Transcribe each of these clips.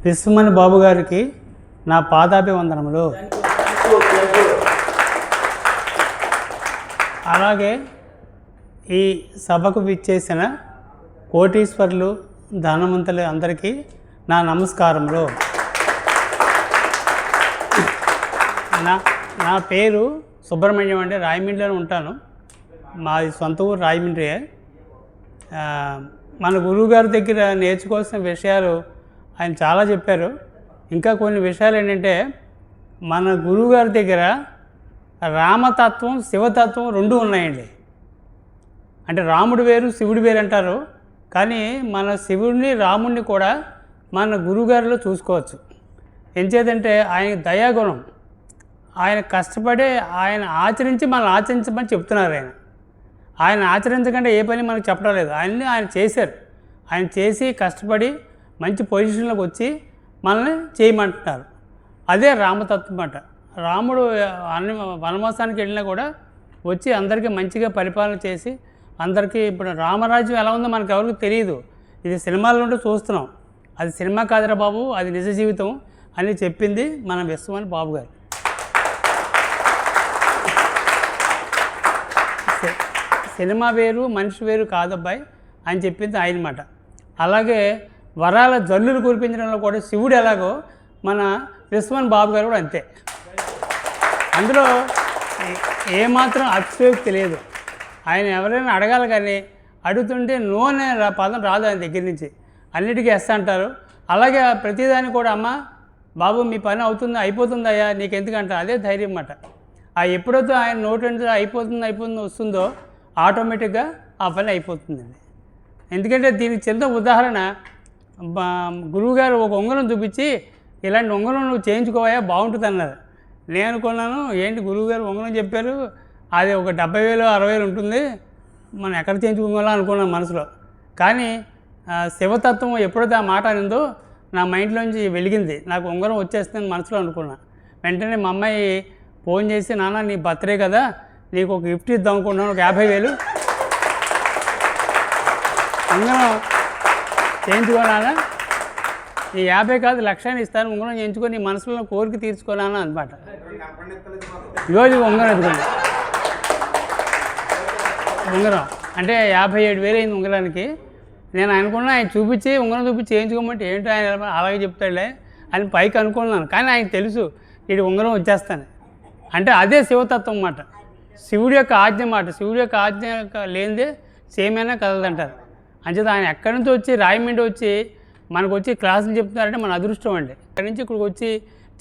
విశ్వమణి బాబు గారికి నా పాదాభివందనములు. అలాగే ఈ సభకు విచ్చేసిన కోటీశ్వరులు ధనవంతులు అందరికీ నా నమస్కారములు. నా పేరు సుబ్రహ్మణ్యం అండి. రాయమండ్రిలో ఉంటాను. మాది సొంత ఊరు రాయమండ్రి. మన గురువుగారి దగ్గర నేర్చుకోవాల్సిన విషయాలు ఆయన చాలా చెప్పారు. ఇంకా కొన్ని విషయాలు ఏంటంటే, మన గురువుగారి దగ్గర రామతత్వం శివతత్వం రెండు ఉన్నాయండి. అంటే రాముడు వేరు శివుడు వేరు అంటారు, కానీ మన శివుడిని రాముడిని కూడా మన గురువుగారిలో చూసుకోవచ్చు. ఎంచేదంటే ఆయన దయాగుణం, ఆయన కష్టపడే ఆయన ఆచరించి మనల్ని ఆచరించమని చెప్తున్నారు. ఆయన ఆచరించకుండా ఏ పని మనకు చెప్పడం లేదు. ఆయన చేశారు. ఆయన చేసి కష్టపడి మంచి పొజిషన్లోకి వచ్చి మనల్ని చేయమంటున్నారు. అదే రామతత్వం అన్నమాట. రాముడు అన్ని వనవాసానికి వెళ్ళినా కూడా వచ్చి అందరికీ మంచిగా పరిపాలన చేసి అందరికీ, ఇప్పుడు రామరాజ్యం ఎలా ఉందో మనకు ఎవరికి తెలియదు. ఇది సినిమాల నుండి చూస్తున్నాం. అది సినిమా కాదురా బాబు, అది నిజ జీవితం అని చెప్పింది మన విశ్వమణి బాబు గారు. సినిమా వేరు మనిషి వేరు కాదబ్బాయి అని చెప్పింది ఆయన మాట. అలాగే వరాల జల్లులు కురిపించడంలో కూడా శివుడు ఎలాగో మన విశ్వమణి బాబు గారు కూడా అంతే. అందులో ఏమాత్రం అతిశయోక్తి లేదు. ఆయన ఎవరైనా అడగాలి, కానీ అడుగుతుంటే నోనే పదం రాదు ఆయన దగ్గర నుంచి. అన్నిటికీ ఎస్ అంటారు. అలాగే ప్రతిదాన్ని కూడా, అమ్మ బాబు మీ పని అవుతుంది అయిపోతుందయ్యా నీకెందుకంటారు. అదే ధైర్యం అన్నమాట. ఎప్పుడైతే ఆయన నోటి అయిపోతుంది వస్తుందో ఆటోమేటిక్గా ఆ పని అయిపోతుందండి. ఎందుకంటే దీనికి చిన్న ఉదాహరణ, గురువుగారు ఒక ఉంగరం చూపించి, ఇలాంటి ఉంగరం నువ్వు చేయించుకోవా బాగుంటుంది అన్నారు. నేను అనుకున్నాను, ఏంటి గురువుగారు ఉంగరం చెప్పారు, అది ఒక 70,000 60,000 ఉంటుంది, మనం ఎక్కడ చేయించుకోవాలా అనుకున్నాను మనసులో. కానీ శివతత్వం ఎప్పుడైతే ఆ మాట అనిందో నా మైండ్లోంచి వెలిగింది. నాకు ఉంగరం వచ్చేస్తుందని మనసులో అనుకున్నా. వెంటనే మా అమ్మాయి ఫోన్ చేసి, నాన్న నీ బర్త్డే కదా, నీకు ఒక గిఫ్ట్ ఇద్దాం అనుకుంటున్నాను, ఒక 50,000 ఉంగరం చేయించుకోనానా, ఈ 50 కాదు 1,00,000 ఇస్తాను, ఉంగరం చేయించుకొని నీ మనసులో కోరిక తీర్చుకోనానా అనమాట. ఈరోజు ఉంగరం ఎదుగుంది. ఉంగరం అంటే 57,000 అయింది ఉంగరానికి. నేను అనుకున్నా, ఆయన చూపించి ఉంగరం చూపించి చేయించుకోమంటే ఏంటో ఆయన అలాగే చెప్తాడులే అని పైకి అనుకున్నాను. కానీ ఆయనకు తెలుసు ఇది ఉంగరం వచ్చేస్తాను. అంటే అదే శివతత్వం అన్నమాట. శివుడి యొక్క ఆజ్ఞ మాట. శివుడి యొక్క ఆజ్ఞ లేనిదే సేమైనా కదలదంటారు. అంచేత ఆయన ఎక్కడి నుంచి వచ్చి రాయమండ్రి వచ్చి మనకు వచ్చి క్లాసులు చెప్తున్నారంటే మన అదృష్టం అండి. అక్కడి నుంచి ఇక్కడికి వచ్చి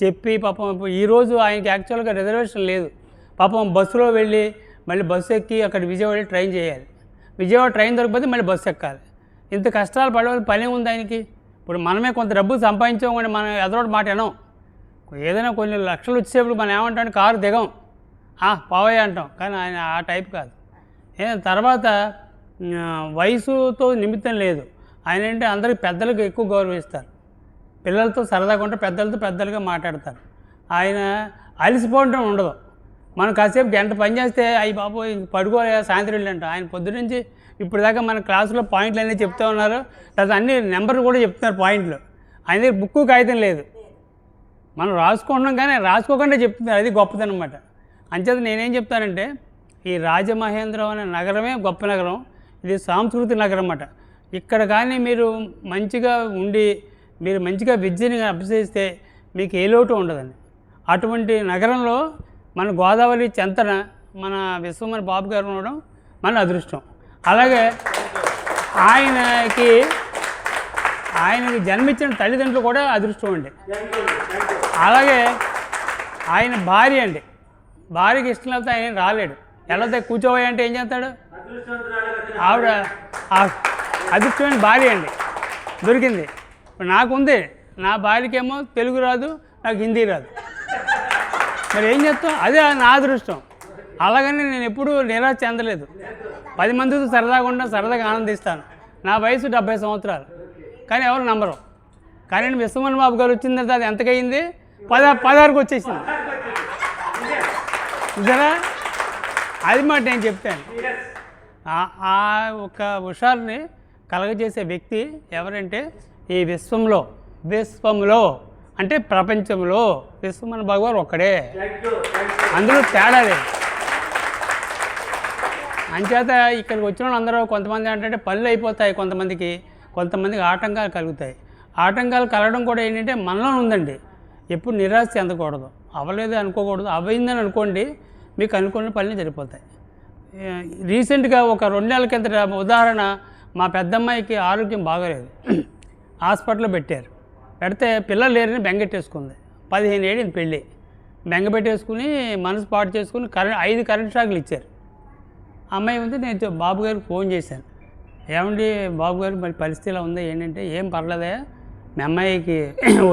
చెప్పి, పాపం ఈరోజు ఆయనకి యాక్చువల్గా రిజర్వేషన్ లేదు. పాపం బస్సులో వెళ్ళి మళ్ళీ బస్సు ఎక్కి అక్కడ విజయవాడ ట్రైన్ చేయాలి. విజయవాడ ట్రైన్ దొరికిపోతే మళ్ళీ బస్సు ఎక్కాలి. ఇంత కష్టాలు పడవలసిన పనే ఉంది ఆయనకి. ఇప్పుడు మనమే కొంత డబ్బు సంపాదించామని మనం ఎదరోటి మాట వినం. ఏదైనా కొన్ని లక్షలు వచ్చేప్పుడు మనం ఏమంటాం, కారు దిగం, పావయ్య అంటాం. కానీ ఆయన ఆ టైప్ కాదు. తర్వాత వయసుతో నిమిత్తం లేదు. ఆయన ఏంటంటే అందరికి పెద్దలకు ఎక్కువ గౌరవిస్తారు. పిల్లలతో సరదాగా ఉంటే పెద్దలతో పెద్దలుగా మాట్లాడతారు. ఆయన అలసిపోవడం ఉండదు. మనం కాసేపు గంట పని చేస్తే అయ్యి బాబు పడుకోలే సాయంత్రం వెళ్ళంట. ఆయన పొద్దునుంచి ఇప్పుడు దాకా మన క్లాసులో పాయింట్లు అన్నీ చెప్తూ ఉన్నారు. తర్వాత అన్ని నెంబర్లు కూడా చెప్తున్నారు పాయింట్లు. ఆయన దగ్గర బుక్కు కాగితం లేదు. మనం రాసుకుంటున్నాం కానీ రాసుకోకుండా చెప్తున్నారు. అది గొప్పదనం అన్నమాట. అంచేత నేనేం చెప్తానంటే, ఈ రాజమహేంద్రం అనే నగరమే గొప్ప నగరం. ఇది సాంస్కృతిక నగరం అన్నమాట. ఇక్కడ కానీ మీరు మంచిగా ఉండి మీరు మంచిగా విద్యని అభ్యసిస్తే మీకు ఏ లోటు ఉండదండి. అటువంటి నగరంలో మన గోదావరి చెంతన మన విశ్వమణి బాబు గారు ఉండడం మన అదృష్టం. అలాగే ఆయనకి జన్మించిన తల్లిదండ్రులు కూడా అదృష్టం అండి. అలాగే ఆయన భార్య అండి, భార్యకి ఇష్టం లేకపోతే ఆయన రాలేడు. ఎలా కూర్చోబోయే అంటే ఏం చేస్తాడు, ఆవిడ అదృష్టమైన భార్య అండి దొరికింది. ఇప్పుడు నాకుంది, నా భార్యకేమో తెలుగు రాదు, నాకు హిందీ రాదు. మరి ఏం చేస్తాం, అదే నా అదృష్టం. అలాగని నేను ఎప్పుడూ నిరాశ చెందలేదు. 10 మందితో సరదాగా ఆనందిస్తాను. నా వయసు 70 సంవత్సరాలు, కానీ ఎవరు నమ్మరు. కానీ విశ్వమణి బాబు గారు వచ్చిన తర్వాత అది ఎంతకయింది, 16కి వచ్చేసింది. చూసారా, అది మాట నేను చెప్తాను. ఆ ఒక హుషారుని కలగజేసే వ్యక్తి ఎవరంటే, ఈ విశ్వంలో విశ్వంలో అంటే ప్రపంచంలో విశ్వం మన భగవాన్ ఒక్కడే, అందులో తేడా లేదు. అంచేత ఇక్కడికి వచ్చిన వాళ్ళందరూ కొంతమంది ఏంటంటే పనులు అయిపోతాయి, కొంతమందికి ఆటంకాలు కలుగుతాయి. ఆటంకాలు కలగడం కూడా ఏంటంటే మనలో ఉందండి. ఎప్పుడు నిరాశ చెందకూడదు, అవ్వలేదు అనుకోకూడదు. అవ్వయిందని అనుకోండి, మీకు అనుకున్న పనులు జరిగిపోతాయి. రీసెంట్గా ఒక 2 నెలల కిందట ఉదాహరణ, మా పెద్దమ్మాయికి ఆరోగ్యం బాగోలేదు, హాస్పిటల్లో పెట్టారు. పెడితే పిల్లలు లేరని బెంగెట్టేసుకుంది. 15 ఏళ్ళు పెళ్ళి, బెంగ పెట్టేసుకుని మనసు పాటు చేసుకుని 5 కరెంట్ షాకులు ఇచ్చారు. అమ్మాయి ఉంది. నేను బాబు గారికి ఫోన్ చేశాను, ఏమండి బాబు గారు మరి పరిస్థితి ఇలా ఉంది ఏంటంటే, ఏం పర్లేదా మీ అమ్మాయికి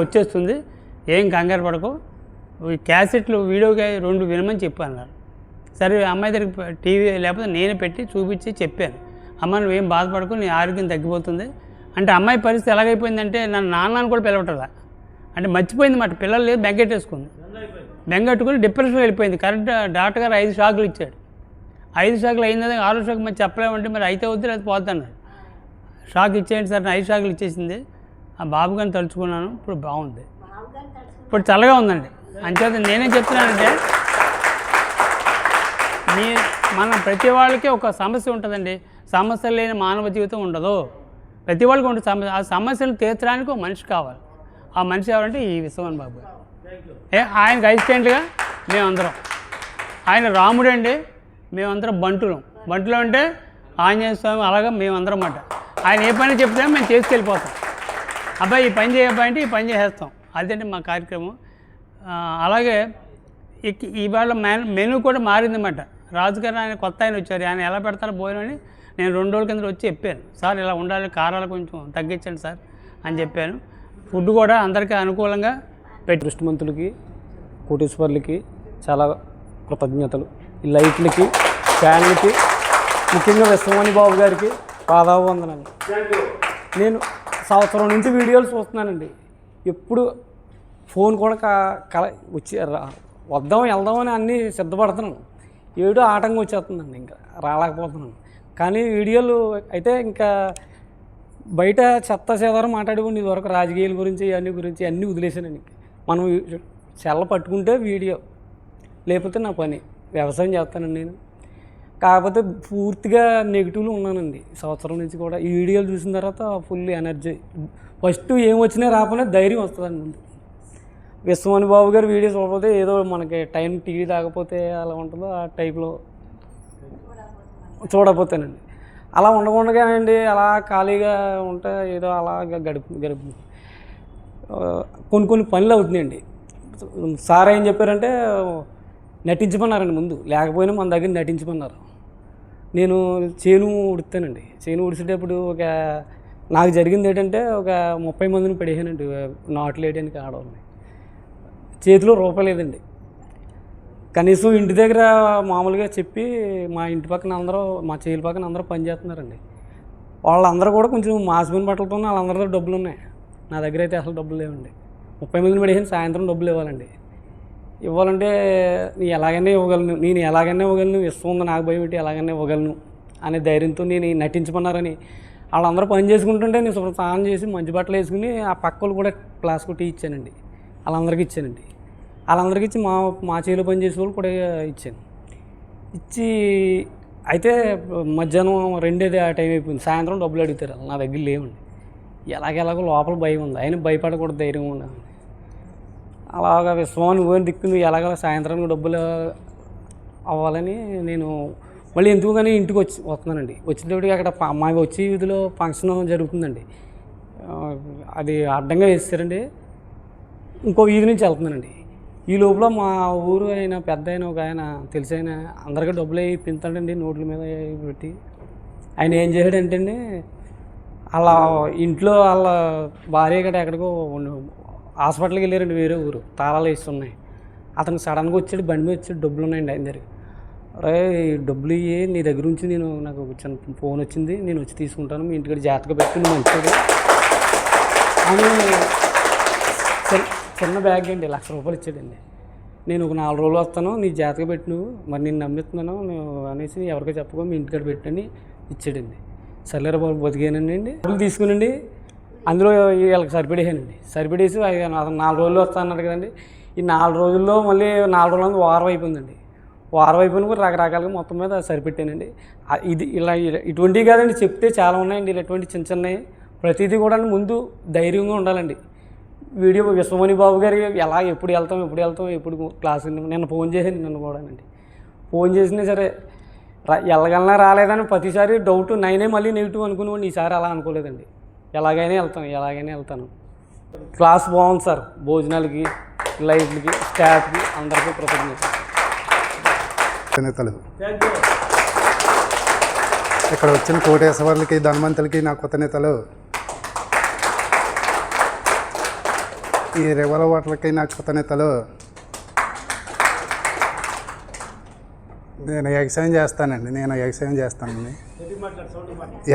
వచ్చేస్తుంది, ఏం కంగారు పడకు, క్యాసెట్లు వీడియోగా 2 వినమని చెప్పాను. సరే అమ్మాయి దగ్గరికి టీవీ లేకపోతే నేను పెట్టి చూపించి చెప్పాను, అమ్మ నువ్వేం బాధపడకు, నీ ఆరోగ్యం తగ్గిపోతుంది అంటే. అమ్మాయి పరిస్థితి ఎలాగైపోయిందంటే నన్ను నాన్నని కూడా పిలవటలా, అంటే మర్చిపోయింది మాట. పిల్లలు లేదు, బెంగెట్టేసుకుంది. బెంగెట్టుకుని డిప్రెషన్కి వెళ్ళిపోయింది. కరెక్ట్ డాక్టర్ గారు 5 షాకులు ఇచ్చాడు. 5 షాకులు అయింది, 6 షాకు మరి చెప్పలేమంటే మరి అయితే వద్దు లేదా పోతున్నాడు. షాక్ ఇచ్చేయండి సార్, 5 షాకులు ఇచ్చేసింది. ఆ బాబు గారిని తలుచుకున్నాను, ఇప్పుడు బాగుంది, ఇప్పుడు చల్లగా ఉందండి. అంచేత నేనేం చెప్తున్నానంటే, మన ప్రతి వాళ్ళకి ఒక సమస్య ఉంటుందండి. సమస్య లేని మానవ జీవితం ఉండదు. ప్రతి వాళ్ళకి ఉంటుంది సమస్య. ఆ సమస్యను తీర్చడానికి ఒక మనిషి కావాలి. ఆ మనిషి ఎవరంటే ఈ విశ్వనాథ్ బాబు గారు. ఆయనకు అసిస్టెంట్గా మేమందరం. ఆయన రాముడు అండి, మేమందరం బంటులో అంటే ఆంజనేయ స్వామి, అలాగా మేమందరం అన్నమాట. ఆయన ఏ పని చెప్తే మేము చేసుకెళ్ళిపోతాం. అబ్బాయి ఈ పని చేయబ్బాయి అంటే ఈ పని చేసేస్తాం. అదంటే మా కార్యక్రమం. అలాగే ఇవాళ మెనూ కూడా మారిందన్నమాట. రాజుగారు ఆయన కొత్త ఆయన వచ్చారు, ఆయన ఎలా పెడతారో భోజనం అని నేను 2 రోజుల కింద వచ్చి చెప్పాను, సార్ ఇలా ఉండాలి, కారాలు కొంచెం తగ్గించండి సార్ అని చెప్పాను. ఫుడ్ కూడా అందరికీ అనుకూలంగా పెట్టి, దృష్టిమంతులకి కోటీశ్వర్లకి చాలా కృతజ్ఞతలు. ఈ లైట్లకి, ఫ్యాన్లకి, ముఖ్యంగా విశ్వనాథ్ బాబు గారికి పాదాభివందనాలు. నేను సంవత్సరం నుంచి వీడియోలు చూస్తున్నానండి. ఎప్పుడు ఫోన్ కూడా వచ్చి వెళ్దామని అన్నీ సిద్ధపడుతున్నాను. ఏడో ఆటంకం వచ్చేస్తుందండి, ఇంకా రాలేకపోతున్నాను. కానీ వీడియోలు అయితే ఇంకా బయట చెత్త చెదారం మాట్లాడుకుని ఇదివరకు రాజకీయాల గురించి అన్నీ వదిలేసానండి. మనం సెల్ల పట్టుకుంటే వీడియో, లేకపోతే నా పని వ్యవసాయం చేస్తానండి నేను. కాకపోతే పూర్తిగా నెగిటివ్లో ఉన్నానండి సంవత్సరం నుంచి కూడా. ఈ వీడియోలు చూసిన తర్వాత ఫుల్ ఎనర్జీ. ఫస్ట్ ఏం వచ్చినా రాకపోయినా ధైర్యం వస్తుందండి ముందు. విశ్వనాథ్ బాబు గారు వీడియో చూడకపోతే ఏదో మనకి టైం టీవీ తాగకపోతే అలా ఉంటుందో ఆ టైప్లో చూడకపోతేనండి. అలా ఉండకుండానండి, అలా ఖాళీగా ఉంటే ఏదో అలాగా గడుపు కొన్ని పనులు అవుతున్నాయండి. సార్ ఏం చెప్పారంటే నటించమన్నారండి ముందు, లేకపోయినా మన దగ్గర నటించమన్నారు. నేను చేను ఉడుతానండి. చేను ఉడిచేటప్పుడు నాకు జరిగింది ఏంటంటే, ఒక 30 మందిని పడేసానండి నాట్లు వేయడానికి ఆడవాళ్ళని. చేతిలో రూపాయి లేదండి. కనీసం ఇంటి దగ్గర మామూలుగా చెప్పి మా ఇంటి పక్కన అందరూ, మా చేలు పక్కన అందరూ పని చేస్తున్నారండి. వాళ్ళందరూ కూడా కొంచెం మాసిపోయిన బట్టలతో వాళ్ళందరితో డబ్బులు ఉన్నాయి. నా దగ్గర అయితే అసలు డబ్బులు లేవండి. 30 మందిని పడేసాను. సాయంత్రం డబ్బులు ఇవ్వాలండి. ఇవ్వాలంటే నేను ఎలాగైనా ఇవ్వగలను, ఇష్టం ఉంది నాకు భయం పెట్టి ఎలాగైనా ఇవ్వగలను అనే ధైర్యంతో నేను నటించమన్నారని వాళ్ళందరూ పని చేసుకుంటుంటే నేను శుభ్రం స్నానం చేసి మంచి బట్టలు వేసుకుని ఆ పక్కలు కూడా ప్లాస్టిక్ టీ ఇచ్చానండి. వాళ్ళందరికీ ఇచ్చానండి. వాళ్ళందరికీ ఇచ్చి మా చేలో పని చేసే వాళ్ళు కూడా ఇచ్చాను. ఇచ్చి అయితే మధ్యాహ్నం 2 ఆ టైం అయిపోయింది. సాయంత్రం డబ్బులు అడుగుతారు. నా దగ్గర లేవండి. ఎలాగో లోపల భయం ఉంది, అయినా భయపడకూడదు, ధైర్యం ఉండాలి. అలాగా విశ్వాన్ని పోయిన దిక్కు ఎలాగ సాయంత్రానికి డబ్బులు అవ్వాలని నేను మళ్ళీ ఎందుకు కానీ ఇంటికి వస్తున్నానండి. వచ్చినప్పటికీ అక్కడ మా వచ్చే వీధిలో ఫంక్షన్ జరుగుతుందండి. అది అడ్డంగా వేస్తారండి. ఇంకో వీధి నుంచి వెళ్తున్నానండి. ఈ లోపల మా ఊరు అయిన పెద్ద అయిన ఒక ఆయన తెలిసైన అందరికీ డబ్బులు ఇప్పించాడండి నోట్ల మీద పెట్టి. ఆయన ఏం చేశాడంటే అండి, అలా ఇంట్లో వాళ్ళ భార్య గట్రా ఎక్కడికో హాస్పిటల్కి వెళ్ళారండి, వేరే ఊరు, తాళాలు వేస్తున్నాయి. అతను సడన్గా వచ్చాడు, బండి మీద వచ్చాడు, డబ్బులు ఉన్నాయండి ఆయన దగ్గర. అరే డబ్బులు ఇయ్యి, నీ దగ్గర నుంచి నాకు చిన్న ఫోన్ వచ్చింది, నేను వచ్చి తీసుకుంటాను, మీ ఇంటికి జాగ్రత్తగా పెట్టుకుని మంచిది అని చిన్న బ్యాగ్ అండి, ₹1,00,000 ఇచ్చాడండి. నేను ఒక 4 రోజులు వస్తాను, నీ జాగ్రత్తగా పెట్టు, నువ్వు మరి నేను నమ్మిస్తున్నాను అనేసి ఎవరికో చెప్పుకో, మీ ఇంటికాడ పెట్టని ఇచ్చాడండి. సర్లేరా బాబు బతికానండి. డబ్బులు తీసుకునండి అందులో వీళ్ళకి సరిపడేసానండి. సరిపడేసి అతను 4 రోజులు వస్తా అన్నాడు కదండి. ఈ 4 రోజుల్లో మళ్ళీ 4 రోజులు వారం అయిపోయిందండి. వారం అయిపోయిన కూడా రకరకాలుగా మొత్తం మీద సరిపెట్టానండి. ఇది ఇలా ఇటువంటివి కాదండి, చెప్తే చాలా ఉన్నాయండి. ఇటువంటి చిన్న చిన్నవి ప్రతిదీ కూడా ముందు ధైర్యంగా ఉండాలండి. వీడియో విశ్వమణి బాబు గారి ఎలా ఎప్పుడు వెళ్తాం ఎప్పుడు క్లాస్ నిన్న ఫోన్ చేశాను. నిన్న కూడానండి ఫోన్ చేసినా సరే వెళ్ళగలనా రాలేదని ప్రతిసారి డౌట్ నేనే మళ్ళీ నెగిటివ్ అనుకునేవాడిని. ఈసారి అలా అనుకోలేదండి. ఎలాగైనా వెళ్తాను. క్లాస్ బాగుంది సార్. భోజనాలకి, లైట్లకి, స్టాఫ్కి అందరికీ కృతజ్ఞతలు. ఇక్కడ వచ్చిన కోటేశ్వర్లకి, ధనవంతులకి నా కృతజ్ఞతలు. ఈ రివల్వర్లకి నా కృతజ్ఞతలు. నేను ఎగసాయం చేస్తానండి.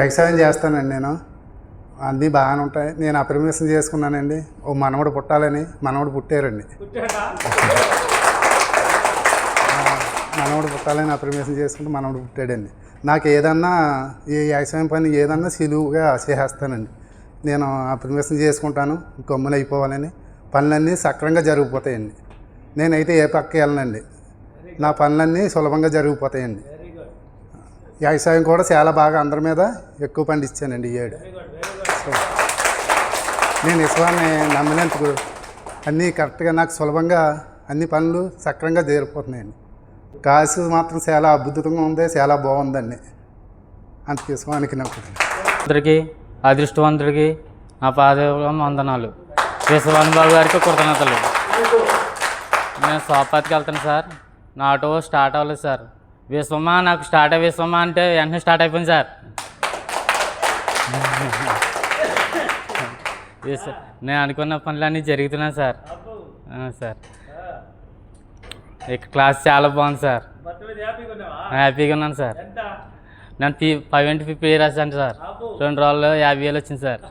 ఎగసాయం చేస్తానండి. నేను అన్నీ బాగానే ఉంటాయి. నేను అప్రిమేషన్ చేసుకున్నానండి. ఓ మనవడు పుట్టాలని. మనవడు పుట్టారండి. మనవడు పుట్టాలని అప్రిమేషన్ చేసుకుంటే మనవడు పుట్టాడండి. నాకు ఏదన్నా ఏ వ్యవసాయం పని ఏదన్నా సులువుగా చేసేస్తానండి. నేను అప్రిమేషన్ చేసుకుంటాను. గమ్మున అయిపోవాలని. పనులన్నీ సక్రంగా జరిగిపోతాయండి. నేనైతే ఏ పక్క వెళ్ళనండి. నా పనులన్నీ సులభంగా జరిగిపోతాయండి. వ్యవసాయం కూడా చాలా బాగా అందరి మీద ఎక్కువ పండించానండి ఈ ఏడు. సో నేను విశ్వాన్ని నమ్మినందుకు అన్నీ కరెక్ట్గా నాకు సులభంగా అన్ని పనులు సక్రంగా జరిగిపోతున్నాయండి. కాసు మాత్రం చాలా అద్భుతంగా ఉంది. చాలా బాగుందండి. అంత విశ్వానికి నాకు అందరికీ అదృష్టవంతుడికి నా పాదం వందనాలు. విశ్వవాణి బాబు గారికి కృతజ్ఞతలు. నేను సోపాతికి వెళ్తాను సార్. నా ఆటో స్టార్ట్ అవ్వలేదు సార్. నాకు స్టార్ట్ అయ్యి విశ్వమా అంటే వెంటనే స్టార్ట్ అయిపోయింది సార్. నేను అనుకున్న పనులన్నీ జరుగుతున్నాయి సార్. సార్ ఇక్కడ క్లాస్ చాలా బాగుంది సార్. హ్యాపీగా ఉన్నాను సార్. నేను 550 రాశాను సార్. 2 రోజుల్లో 50,000 వచ్చింది సార్.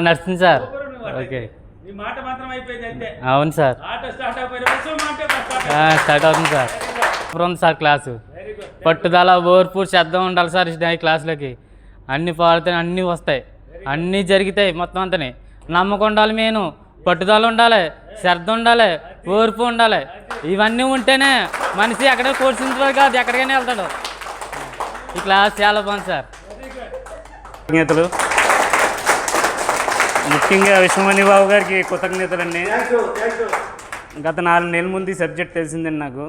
నడుస్తుంది సార్. ఓకే, అవును సార్. స్టార్ట్ అవుతుంది సార్. ఉంది సార్ క్లాసు. పట్టుదల, ఓర్పు, శ్రద్ధ ఉండాలి సార్ ఈ క్లాసులకి. అన్నీ పాడుతాయి, అన్నీ వస్తాయి, అన్నీ జరుగుతాయి. మొత్తం అంతనే నమ్మకం ఉండాలి, మెయిన్ పట్టుదల ఉండాలి, శ్రద్ధ ఉండాలి, ఓర్పు ఉండాలి. ఇవన్నీ ఉంటేనే మనిషి ఎక్కడ కోర్సుంటాడు కాదు, ఎక్కడికైనా వెళ్తాడు. ఈ క్లాస్ చాలా బాగుంది సార్. కృతజ్ఞతలు. ముఖ్యంగా విశ్వమణి బాబు గారికి కృతజ్ఞతలండి. గత 4 నెలల ముందు ఈ సబ్జెక్ట్ తెలిసిందండి నాకు.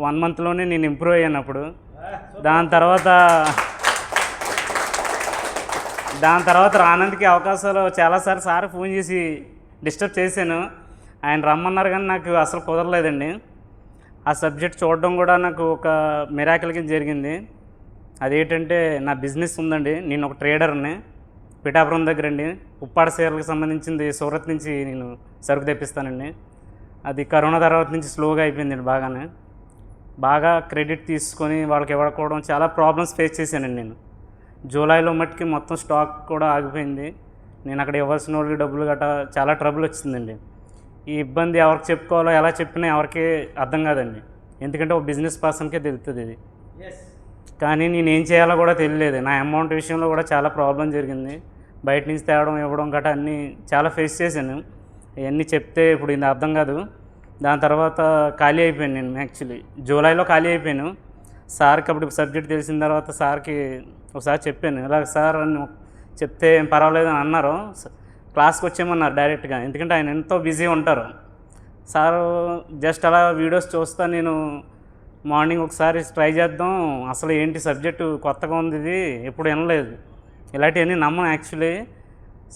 1 మంత్లోనే నేను ఇంప్రూవ్ అయ్యాను. అప్పుడు దాని తర్వాత రానందుకు అవకాశాలు చాలాసార్లు సార్ ఫోన్ చేసి డిస్టర్బ్ చేశాను. ఆయన రమ్మన్నారు కానీ నాకు అసలు కుదరలేదండి. ఆ సబ్జెక్ట్ చూడడం కూడా నాకు ఒక మిరాకిల్ కింద జరిగింది. అదేంటంటే నా బిజినెస్ ఉందండి. నేను ఒక ట్రేడర్ని. పిఠాపురం దగ్గర అండి. ఉప్పాడ చీరలకు సంబంధించింది సూరత్ నుంచి నేను సరుకు తెప్పిస్తానండి. అది కరోనా తర్వాత నుంచి స్లోగా అయిపోయిందండి. బాగా క్రెడిట్ తీసుకొని వాళ్ళకి ఇవ్వకపోవడం చాలా ప్రాబ్లమ్స్ ఫేస్ చేశానండి. నేను జూలైలో మట్టుకి మొత్తం స్టాక్ కూడా ఆగిపోయింది. నేను అక్కడ ఇవ్వాల్సిన వాళ్ళకి డబ్బులు గట్రా చాలా ట్రబుల్ వచ్చిందండి. ఈ ఇబ్బంది ఎవరికి చెప్పుకోవాలో, ఎలా చెప్పినా ఎవరికి అర్థం కాదండి. ఎందుకంటే ఒక బిజినెస్ పర్సన్కే తెలుస్తుంది ఇది. కానీ నేను ఏం చేయాలో కూడా తెలియలేదు. నా అమౌంట్ విషయంలో కూడా చాలా ప్రాబ్లం జరిగింది. బయట నుంచి తేవడం, ఇవ్వడం గట్రా అన్నీ చాలా ఫేస్ చేశాను. ఇవన్నీ చెప్తే ఇప్పుడు ఇది అర్థం కాదు. దాని తర్వాత ఖాళీ అయిపోయాను నేను. యాక్చువల్లీ జూలైలో ఖాళీ అయిపోయాను. సార్కి అప్పుడు సబ్జెక్ట్ తెలిసిన తర్వాత సార్కి ఒకసారి చెప్పాను. ఇలా సార్ అని చెప్తే ఏం పర్వాలేదు అని అన్నారు. క్లాస్కి వచ్చేయమన్నారు డైరెక్ట్గా. ఎందుకంటే ఆయన ఎంతో బిజీ ఉంటారు. సారు జస్ట్ అలా వీడియోస్ చూస్తా నేను మార్నింగ్ ఒకసారి ట్రై చేద్దాం, అసలు ఏంటి సబ్జెక్టు కొత్తగా ఉంది, ఇది ఎప్పుడు వినలేదు, ఇలాంటివన్నీ నమ్మను యాక్చువల్లీ.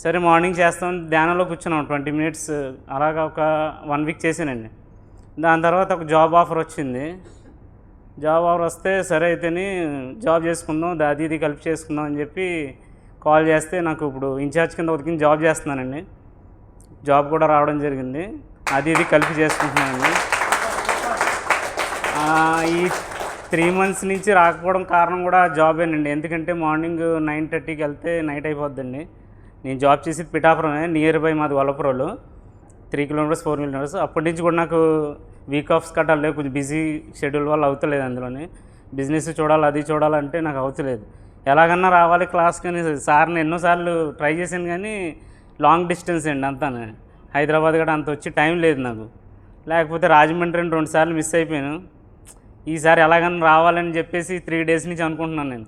సరే మార్నింగ్ చేస్తాం, ధ్యానంలో కూర్చున్నాం 20 మినిట్స్. అలాగా ఒక 1 వీక్ చేశానండి. దాని తర్వాత ఒక జాబ్ ఆఫర్ వచ్చింది. జాబ్ ఆఫర్ వస్తే సరే అయితేని జాబ్ చేసుకుందాం, అది ఇది కలిపి చేసుకుందాం అని చెప్పి కాల్ చేస్తే నాకు ఇప్పుడు ఇన్ఛార్జ్ కింద ఉతికిన జాబ్ చేస్తున్నానండి. జాబ్ కూడా రావడం జరిగింది. అది ఇది కలిపి చేసుకుంటున్నానండి. ఈ 3 months నుంచి రాకపోవడం కారణం కూడా జాబేనండి. ఎందుకంటే మార్నింగ్ 9:30కి వెళ్తే నైట్ అయిపోద్దండి. నేను జాబ్ చేసేది పిఠాపురమే, నియర్ బై మాది వల్లపురంలో, 3 kilometers 4 kilometers. అప్పటి నుంచి కూడా నాకు వీక్ ఆఫ్స్ కట్టాలి, కొంచెం బిజీ షెడ్యూల్ వల్ల అవుతలేదు. అందులోనే బిజినెస్ చూడాలి, అది చూడాలంటే నాకు అవుతలేదు. ఎలాగన్నా రావాలి క్లాస్కి అని సార్ని ఎన్నోసార్లు ట్రై చేశాను కానీ లాంగ్ డిస్టెన్స్ అండి అంతా హైదరాబాద్ కూడా అంత వచ్చి టైం లేదు నాకు. లేకపోతే రాజమండ్రిని 2 సార్లు మిస్ అయిపోయాను. ఈసారి ఎలాగన్నా రావాలని చెప్పేసి 3 డేస్ నుంచి అనుకుంటున్నాను నేను.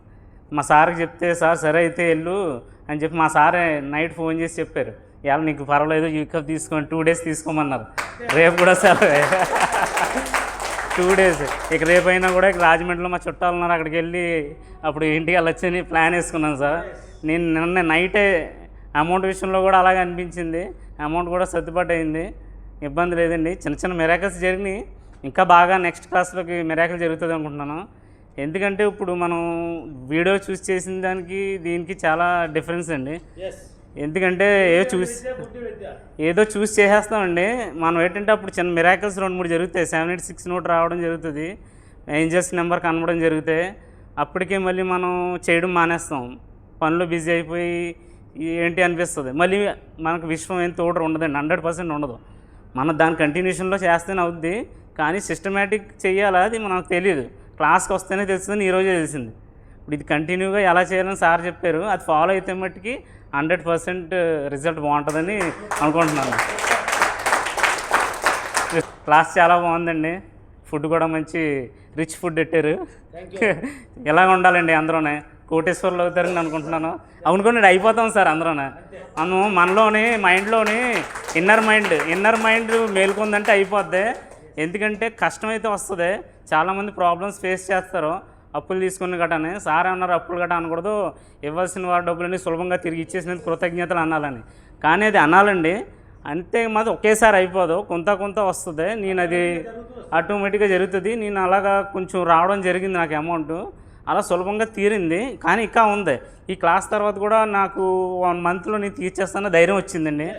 మా సార్కి చెప్తే సార్ సరే అయితే వెళ్ళు అని చెప్పి మా సారే నైట్ ఫోన్ చేసి చెప్పారు, ఇవాళ నీకు పర్వాలేదు వీకప్ తీసుకోండి 2 డేస్ తీసుకోమన్నారు. రేపు కూడా సెలవు 2 డేస్. ఇక రేపైనా కూడా ఇక రాజమండ్రిలో మా చుట్టాలు ఉన్నారు, అక్కడికి వెళ్ళి అప్పుడు ఇంటికి వెళ్ళొచ్చని ప్లాన్ వేసుకున్నాను సార్. నేను నిన్న నైటే అమౌంట్ విషయంలో కూడా అలాగే అనిపించింది, అమౌంట్ కూడా సర్దుబాటు అయింది, ఇబ్బంది లేదండి. చిన్న చిన్న మిరాకిల్స్ జరిగినాయి, ఇంకా బాగా నెక్స్ట్ క్లాస్లోకి మిరాకిల్ జరుగుతుంది అనుకుంటున్నాను. ఎందుకంటే ఇప్పుడు మనం వీడియో చూసి చేసిన దానికి దీనికి చాలా డిఫరెన్స్ అండి. ఎందుకంటే ఏదో చూసి చేసేస్తామండి మనం. ఏంటంటే అప్పుడు చిన్న మిరాకిల్స్ 2-3 జరుగుతాయి, 786 నోట్ రావడం జరుగుతుంది, ఏంజల్స్ నెంబర్ కనబడడం జరుగుతాయి. అప్పటికే మళ్ళీ మనం చేయడం మానేస్తాం, పనిలో బిజీ అయిపోయి ఏంటి అనిపిస్తుంది. మళ్ళీ మనకు విశ్వం ఏం తోడు ఉండదండి, 100% ఉండదు. మనం దాని కంటిన్యూషన్లో చేస్తేనే అవుద్ది, కానీ సిస్టమేటిక్ చేయాలా అది మనకు తెలియదు. క్లాస్కి వస్తేనే తెలుస్తుందని ఈరోజే తెలిసింది. ఇప్పుడు ఇది కంటిన్యూగా ఎలా చేయాలని సార్ చెప్పారు, అది ఫాలో అయితే మట్టుకి 100% రిజల్ట్ బాగుంటుందని అనుకుంటున్నాను. క్లాస్ చాలా బాగుందండి, ఫుడ్ కూడా మంచి రిచ్ ఫుడ్ పెట్టారు. ఇలాగ ఉండాలండి, అందరూనే కోటేశ్వర్లు అవుతారని అనుకుంటున్నాను. అవునుకోండి అయిపోతాం సార్ అందరూనే. మనలోని మైండ్లోని ఇన్నర్ మైండ్ మేలుకుందంటే అయిపోద్ది. ఎందుకంటే కష్టమైతే వస్తుంది, చాలామంది ప్రాబ్లమ్స్ ఫేస్ చేస్తారు అప్పులు తీసుకుని గటానే. సార్ అన్నారు అప్పులు గట్రా అనకూడదు, ఇవ్వాల్సిన వారి డబ్బులని సులభంగా తిరిగి ఇచ్చేసినందుకు కృతజ్ఞతలు అనాలని. కానీ అది అనాలండి, అంతే మాది ఒకేసారి అయిపోదు, కొంత వస్తుంది. నేను అది ఆటోమేటిక్గా జరుగుతుంది. నేను అలాగా కొంచెం రావడం జరిగింది నాకు అమౌంట్, అలా సులభంగా తీరింది. కానీ ఇంకా ఉంది, ఈ క్లాస్ తర్వాత కూడా నాకు 1 మంత్లో నేను తీర్చేస్తాను ధైర్యం వచ్చిందండి,